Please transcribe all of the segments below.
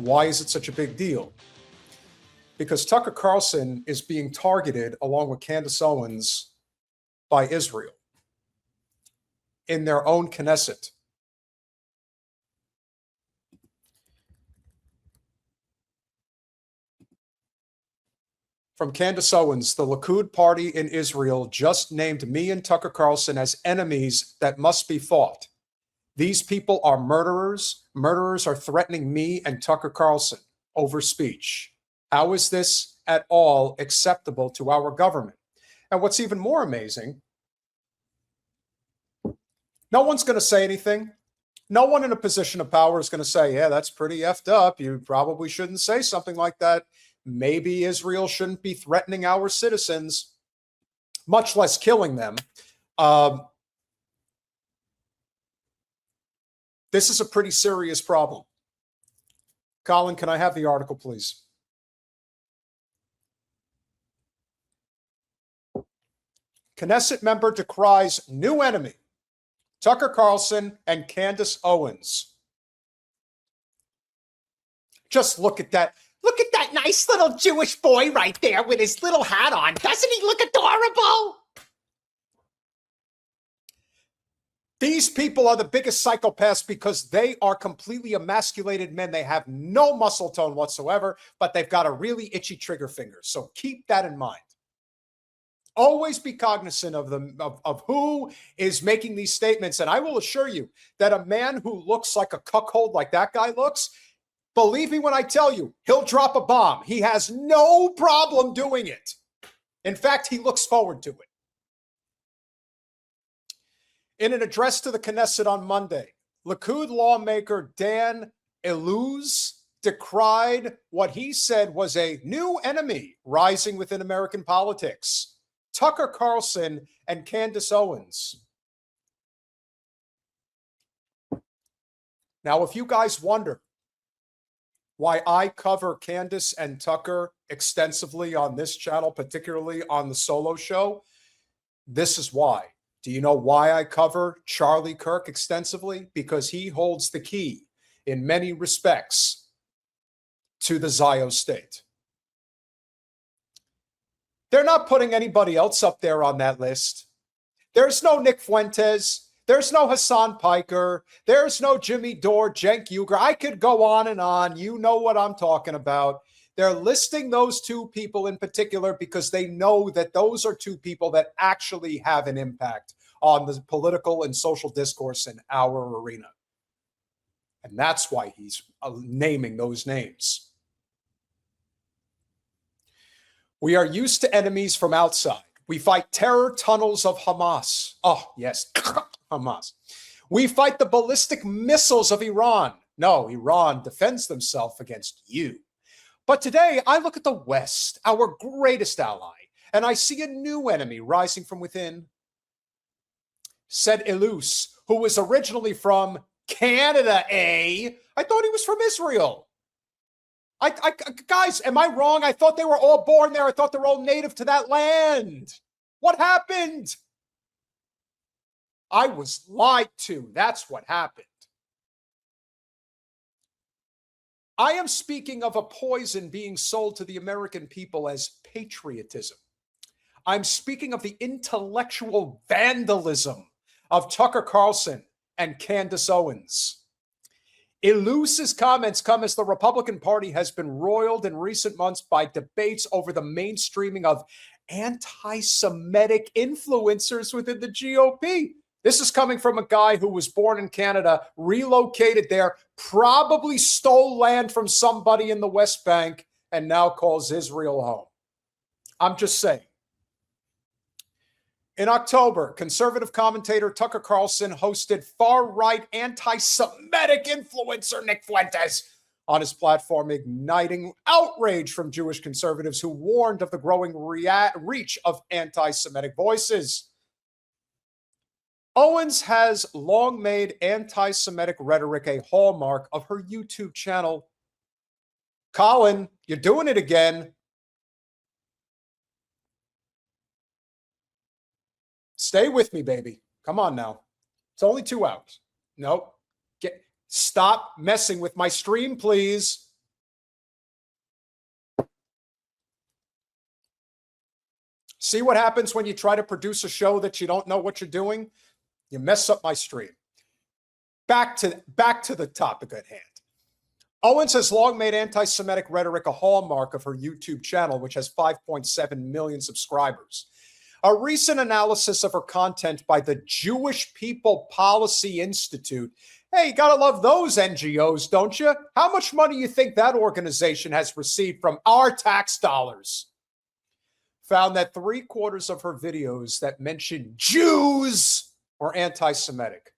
Why is it such a big deal? Because Tucker Carlson is being targeted along with Candace Owens by Israel in their own Knesset. From Candace Owens, the Likud party in Israel just named me and Tucker Carlson as enemies that must be fought. These people are murderers. Murderers are threatening me and Tucker Carlson over speech. How is this at all acceptable to our government? And what's even more amazing, no one's going to say anything. No one in a position of power is going to say, yeah, that's pretty effed up. You probably shouldn't say something like that. Maybe Israel shouldn't be threatening our citizens, much less killing them. This is a pretty serious problem. Colin, can I have the article, please? Knesset member decries new enemy, Tucker Carlson and Candace Owens. Just look at that. Look at that nice little Jewish boy right there with his little hat on. Doesn't he look adorable? These people are the biggest psychopaths because they are completely emasculated men. They have no muscle tone whatsoever, but they've got a really itchy trigger finger. So keep that in mind. Always be cognizant of who is making these statements. And I will assure you that a man who looks like a cuckold like that guy looks, believe me when I tell you, he'll drop a bomb. He has no problem doing it. In fact, he looks forward to it. In an address to the Knesset on Monday, Likud lawmaker Dan Iluz decried what he said was a new enemy rising within American politics, Tucker Carlson and Candace Owens. Now, if you guys wonder why I cover Candace and Tucker extensively on this channel, particularly on the solo show, this is why. Do you know why I cover Charlie Kirk extensively? Because he holds the key in many respects to the Zio state. They're not putting anybody else up there on that list. There's no Nick Fuentes. There's no Hassan Piker. There's no Jimmy Dore, Cenk Uygur. I could go on and on. You know what I'm talking about. They're listing those two people in particular because they know that those are two people that actually have an impact on the political and social discourse in our arena. And that's why he's naming those names. We are used to enemies from outside. We fight terror tunnels of Hamas. Oh, yes, Hamas. We fight the ballistic missiles of Iran. No, Iran defends themselves against you. But today, I look at the West, our greatest ally, and I see a new enemy rising from within. Said Iluz, who was originally from Canada, I thought he was from Israel. Guys, am I wrong? I thought they were all born there. I thought they were all native to that land. What happened? I was lied to. That's what happened. I am speaking of a poison being sold to the American people as patriotism. I'm speaking of the intellectual vandalism of Tucker Carlson and Candace Owens. Iluz's comments come as the Republican Party has been roiled in recent months by debates over the mainstreaming of anti-Semitic influencers within the GOP. This is coming from a guy who was born in Canada, relocated there, probably stole land from somebody in the West Bank, and now calls Israel home. I'm just saying. In October, conservative commentator Tucker Carlson hosted far-right anti-Semitic influencer Nick Fuentes on his platform, igniting outrage from Jewish conservatives who warned of the growing reach of anti-Semitic voices. Owens has long made anti-Semitic rhetoric a hallmark of her YouTube channel. Colin, you're doing it again. Stay with me, baby. Come on now. It's only 2 hours. Nope. Stop messing with my stream, please. See what happens when you try to produce a show that you don't know what you're doing? You mess up my stream. Back to the topic at hand. Owens has long made anti-Semitic rhetoric a hallmark of her YouTube channel, which has 5.7 million subscribers. A recent analysis of her content by the Jewish People Policy Institute. Hey, you gotta love those NGOs, don't you? How much money do you think that organization has received from our tax dollars? Found that 3/4 of her videos that mention Jews were anti-Semitic.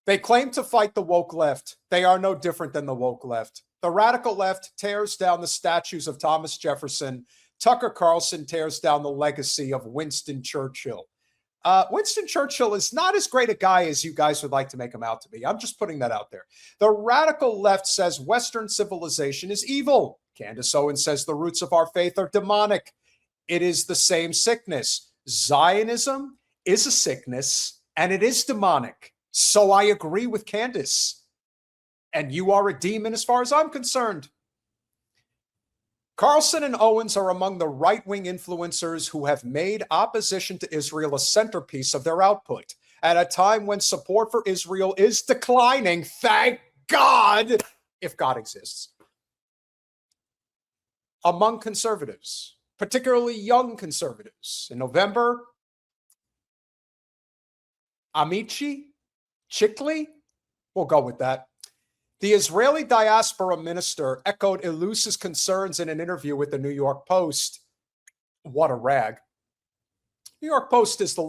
They claim to fight the woke left. They are no different than the woke left. The radical left tears down the statues of Thomas Jefferson. Tucker Carlson tears down the legacy of Winston Churchill. Winston Churchill is not as great a guy as you guys would like to make him out to be. I'm just putting that out there. The radical left says Western civilization is evil. Candace Owens says the roots of our faith are demonic. It is the same sickness. Zionism is a sickness, and it is demonic. So I agree with Candace. And you are a demon as far as I'm concerned. Carlson and Owens are among the right-wing influencers who have made opposition to Israel a centerpiece of their output at a time when support for Israel is declining. Thank God, if God exists. Among conservatives, particularly young conservatives. In November, Amici, Chikli, we'll go with that. The Israeli diaspora minister echoed Eluse's concerns in an interview with the New York Post. What a rag. New York Post is the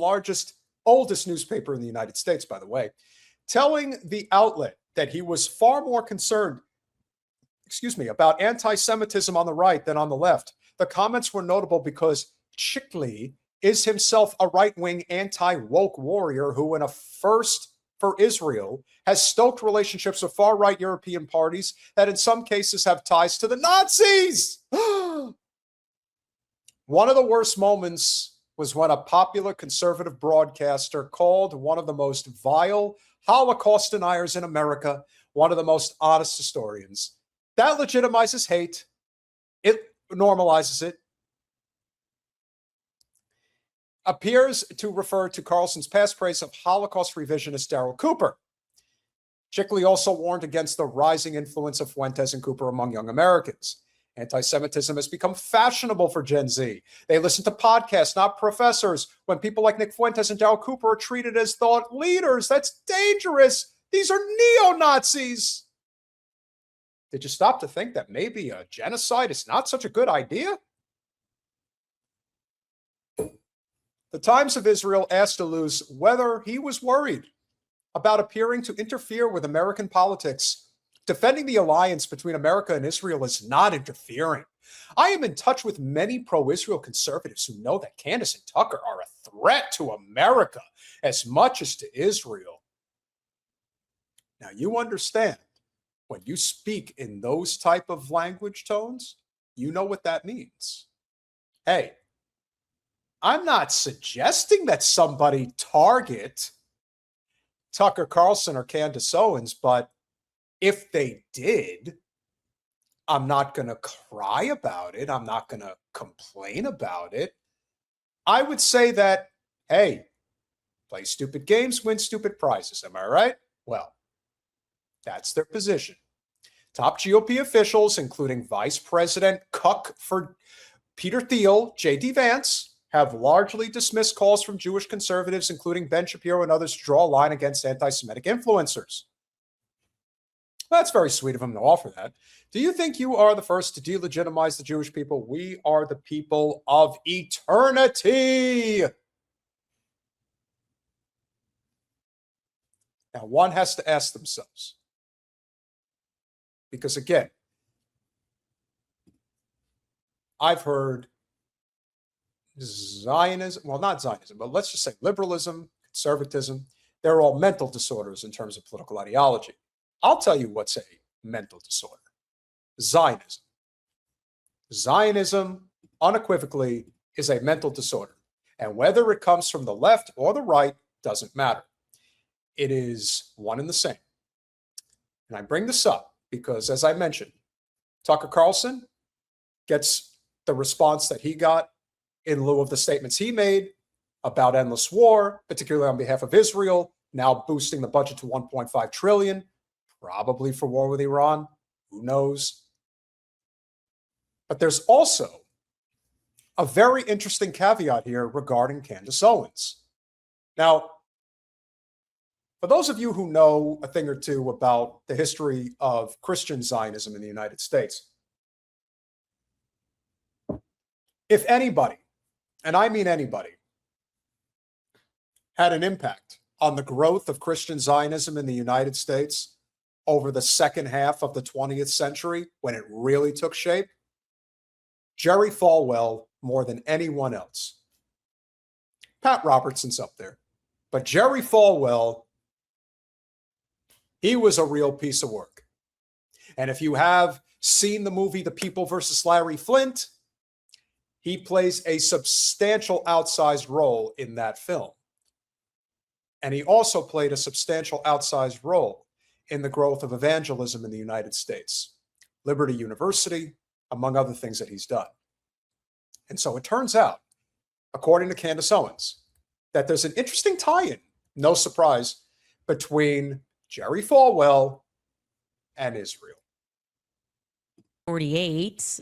oldest newspaper in the United States, by the way, telling the outlet that he was far more concerned, about anti-Semitism on the right than on the left. The comments were notable because Chikli is himself a right-wing anti-woke warrior who, in a first for Israel, has stoked relationships with far-right European parties that in some cases have ties to the Nazis. One of the worst moments was when a popular conservative broadcaster called one of the most vile Holocaust deniers in America one of the most honest historians. That legitimizes hate. It normalizes it. Appears to refer to Carlson's past praise of Holocaust revisionist Darryl Cooper. Chikli also warned against the rising influence of Fuentes and Cooper among young Americans. Anti-Semitism has become fashionable for Gen Z. They listen to podcasts, not professors. When people like Nick Fuentes and Darryl Cooper are treated as thought leaders, that's dangerous. These are neo-Nazis. Did you stop to think that maybe a genocide is not such a good idea? The Times of Israel asked Eluse whether he was worried about appearing to interfere with American politics. Defending the alliance between America and Israel is not interfering. I am in touch with many pro-Israel conservatives who know that Candace and Tucker are a threat to America as much as to Israel. Now, you understand, when you speak in those type of language tones, you know what that means. Hey, I'm not suggesting that somebody target Tucker Carlson or Candace Owens, but if they did, I'm not going to cry about it. I'm not going to complain about it. I would say that, hey, play stupid games, win stupid prizes. Am I right? Well, that's their position. Top GOP officials, including Vice President Cuck for Peter Thiel, J.D. Vance, have largely dismissed calls from Jewish conservatives, including Ben Shapiro and others, to draw a line against anti-Semitic influencers. That's very sweet of him to offer that. Do you think you are the first to delegitimize the Jewish people? We are the people of eternity. Now, one has to ask themselves, because again, I've heard Zionism, well, not Zionism, but let's just say liberalism, conservatism, they're all mental disorders in terms of political ideology. I'll tell you what's a mental disorder. Zionism. Zionism, unequivocally, is a mental disorder. And whether it comes from the left or the right doesn't matter. It is one and the same. And I bring this up because, as I mentioned, Tucker Carlson gets the response that he got in lieu of the statements he made about endless war, particularly on behalf of Israel, now boosting the budget to 1.5 trillion, probably for war with Iran. Who knows? But there's also a very interesting caveat here regarding Candace Owens. Now, for those of you who know a thing or two about the history of Christian Zionism in the United States, if anybody, and I mean anybody, had an impact on the growth of Christian Zionism in the United States over the second half of the 20th century, when it really took shape, Jerry Falwell more than anyone else. Pat Robertson's up there, but Jerry Falwell, he was a real piece of work. And if you have seen the movie The People versus Larry Flint, he plays a substantial outsized role in that film. And he also played a substantial outsized role in the growth of evangelism in the United States. Liberty University, among other things that he's done. And so it turns out, according to Candace Owens, that there's an interesting tie-in, no surprise, between Jerry Falwell and Israel. 48,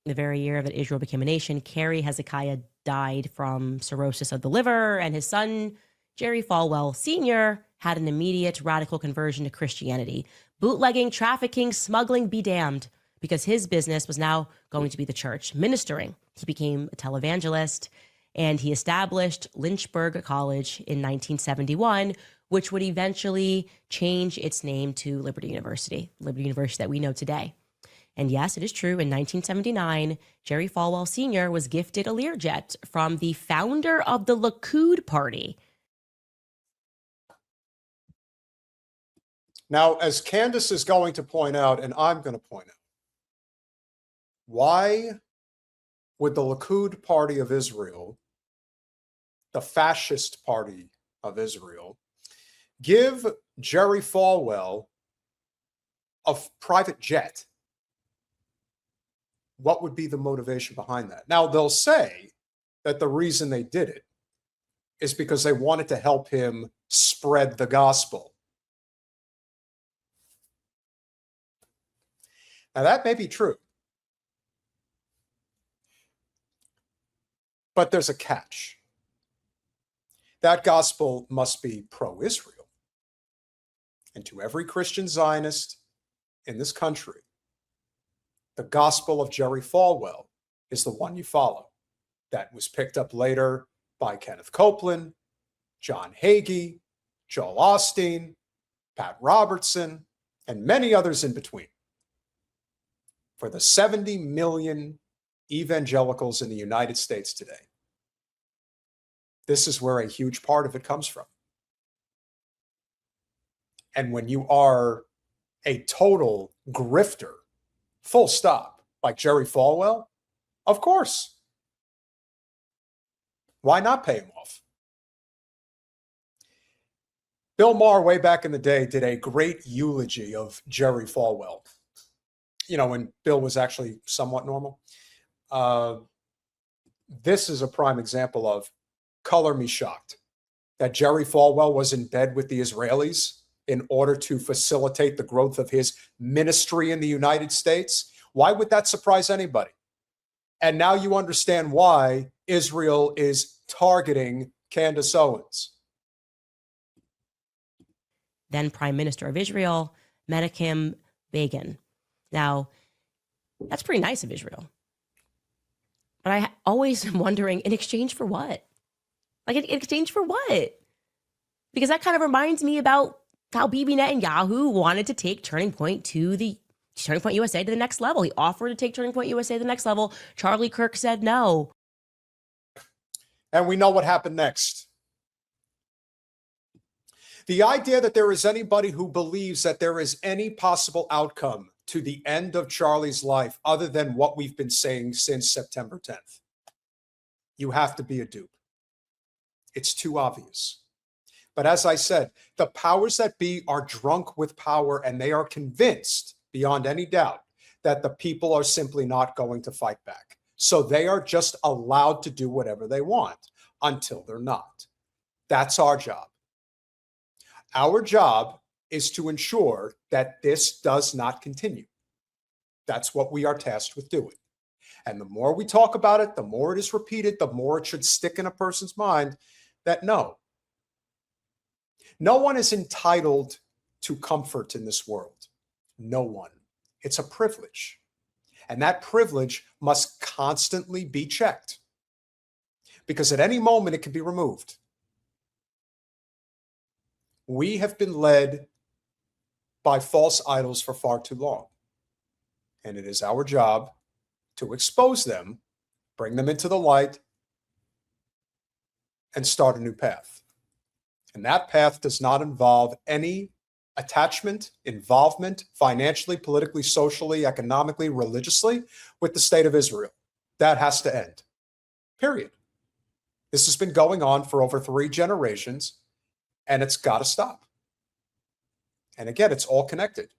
the very year that Israel became a nation, Carrie Hezekiah died from cirrhosis of the liver, and his son, Jerry Falwell Sr., had an immediate radical conversion to Christianity. Bootlegging, trafficking, smuggling, be damned, because his business was now going to be the church, ministering. He became a televangelist, and he established Lynchburg College in 1971, which would eventually change its name to Liberty University that we know today. And yes, it is true, in 1979, Jerry Falwell Sr. was gifted a Learjet from the founder of the Likud party. Now, as Candace is going to point out, and I'm going to point out, why would the Likud party of Israel, the fascist party of Israel, give Jerry Falwell a private jet? What would be the motivation behind that? Now, they'll say that the reason they did it is because they wanted to help him spread the gospel. Now, that may be true. But there's a catch. That gospel must be pro-Israel. And to every Christian Zionist in this country, the gospel of Jerry Falwell is the one you follow. That was picked up later by Kenneth Copeland, John Hager, Joel Osteen, Pat Robertson, and many others in between. For the 70 million evangelicals in the United States today, this is where a huge part of it comes from. And when you are a total grifter, full stop, like Jerry Falwell, of course. Why not pay him off? Bill Maher, way back in the day, did a great eulogy of Jerry Falwell. You know, when Bill was actually somewhat normal. This is a prime example of color me shocked that Jerry Falwell was in bed with the Israelis in order to facilitate the growth of his ministry in the United States. Why would that surprise anybody? And now you understand why Israel is targeting Candace Owens. Then Prime Minister of Israel, Menachem Begin. Now, that's pretty nice of Israel. But I always am wondering, in exchange for what? Like, in exchange for what? Because that kind of reminds me about how Bibi Netanyahu wanted to take Turning Point USA to the next level. He offered to take Turning Point USA to the next level. Charlie Kirk said no. And we know what happened next. The idea that there is anybody who believes that there is any possible outcome to the end of Charlie's life other than what we've been saying since September 10th, you have to be a dupe. It's too obvious. But as I said, the powers that be are drunk with power, and they are convinced beyond any doubt that the people are simply not going to fight back. So they are just allowed to do whatever they want until they're not. That's our job. Our job is to ensure that this does not continue. That's what we are tasked with doing. And the more we talk about it, the more it is repeated, the more it should stick in a person's mind that no one is entitled to comfort in this world. No one. It's a privilege. And that privilege must constantly be checked, because at any moment it can be removed. We have been led by false idols for far too long. And it is our job to expose them, bring them into the light, and start a new path. And that path does not involve any attachment, involvement, financially, politically, socially, economically, religiously, with the state of Israel. That has to end. Period. This has been going on for over 3 generations, and it's got to stop. And again, it's all connected.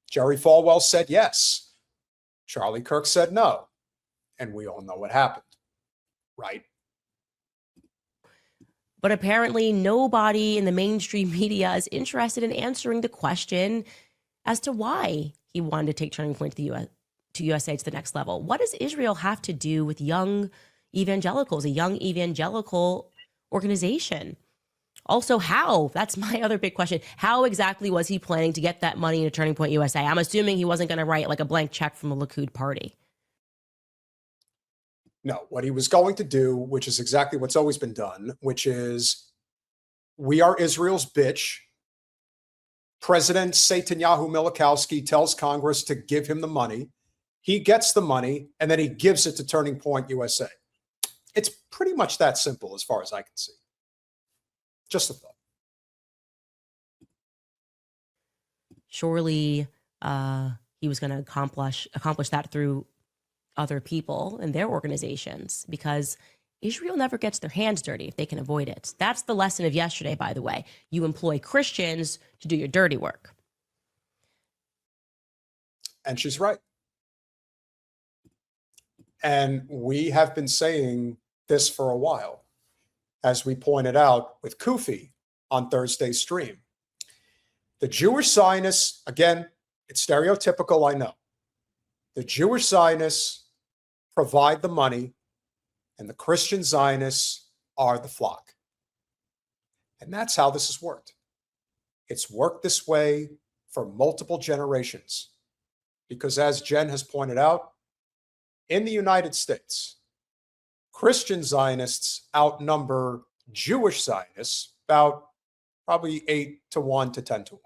Jerry Falwell said yes. Charlie Kirk said no. And we all know what happened, right? But apparently nobody in the mainstream media is interested in answering the question as to why he wanted to take Turning Point to USA to the next level. What does Israel have to do with young evangelicals, a young evangelical organization? Also, how? That's my other big question. How exactly was he planning to get that money into Turning Point USA? I'm assuming he wasn't going to write like a blank check from the Likud party. No, what he was going to do, which is exactly what's always been done, which is, we are Israel's bitch. President Netanyahu Milikowski tells Congress to give him the money. He gets the money, and then he gives it to Turning Point USA. It's pretty much that simple as far as I can see. Just a thought. Surely he was going to accomplish that through other people and their organizations, because Israel never gets their hands dirty if they can avoid it. That's the lesson of yesterday, by the way. You employ Christians to do your dirty work. And she's right. And we have been saying this for a while, as we pointed out with Kufi on Thursday's stream. The Jewish Zionists, again, it's stereotypical, I know. The Jewish Zionists provide the money, and the Christian Zionists are the flock. And that's how this has worked. It's worked this way for multiple generations. Because as Jen has pointed out, in the United States, Christian Zionists outnumber Jewish Zionists about probably 8-1 to 10-1.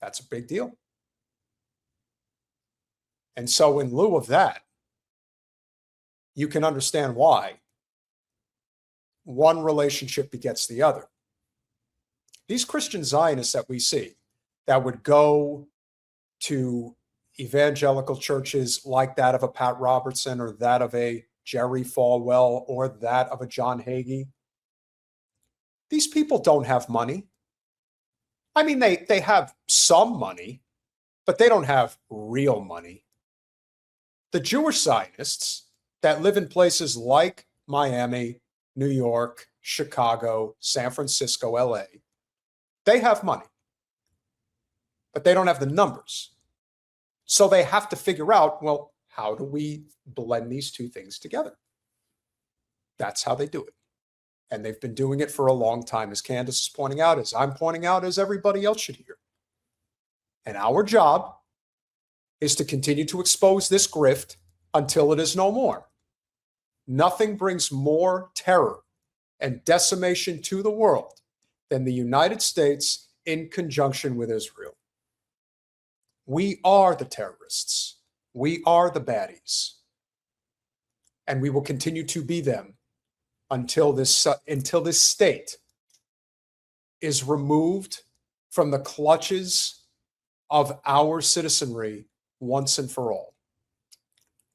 That's a big deal. And so in lieu of that, you can understand why one relationship begets the other. These Christian Zionists that we see that would go to evangelical churches like that of a Pat Robertson or that of a Jerry Falwell or that of a John Hager, these people don't have money. I mean, they have some money, but they don't have real money. The Jewish Zionists that live in places like Miami, New York, Chicago, San Francisco, LA, they have money, but they don't have the numbers. So they have to figure out, well, how do we blend these two things together? That's how they do it. And they've been doing it for a long time, as Candace is pointing out, as I'm pointing out, as everybody else should hear. And our job is to continue to expose this grift until it is no more. Nothing brings more terror and decimation to the world than the United States in conjunction with Israel. We are the terrorists. We are the baddies. And we will continue to be them until this state is removed from the clutches of our citizenry once and for all.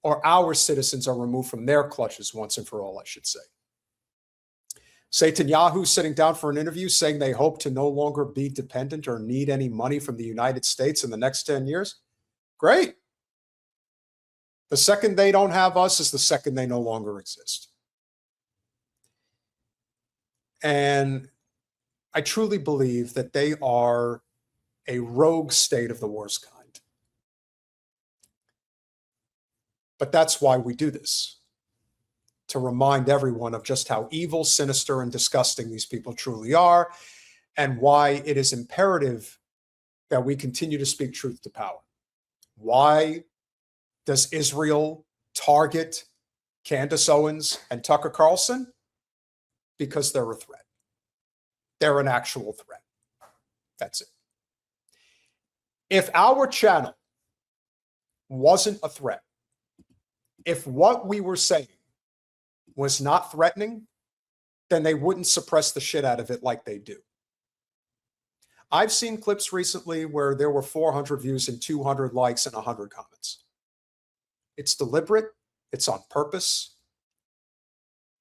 Or our citizens are removed from their clutches once and for all, I should say. Netanyahu sitting down for an interview saying they hope to no longer be dependent or need any money from the United States in the next 10 years. Great. The second they don't have us is the second they no longer exist. And I truly believe that they are a rogue state of the worst kind. But that's why we do this, to remind everyone of just how evil, sinister, and disgusting these people truly are, and why it is imperative that we continue to speak truth to power. Why does Israel target Candace Owens and Tucker Carlson? Because they're a threat. They're an actual threat. That's it. If our channel wasn't a threat, if what we were saying was not threatening, then they wouldn't suppress the shit out of it like they do. I've seen clips recently where there were 400 views and 200 likes and 100 comments. It's deliberate, it's on purpose,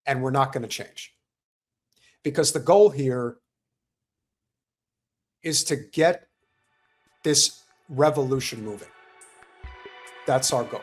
and we're not going to change. Because the goal here is to get this revolution moving. That's our goal.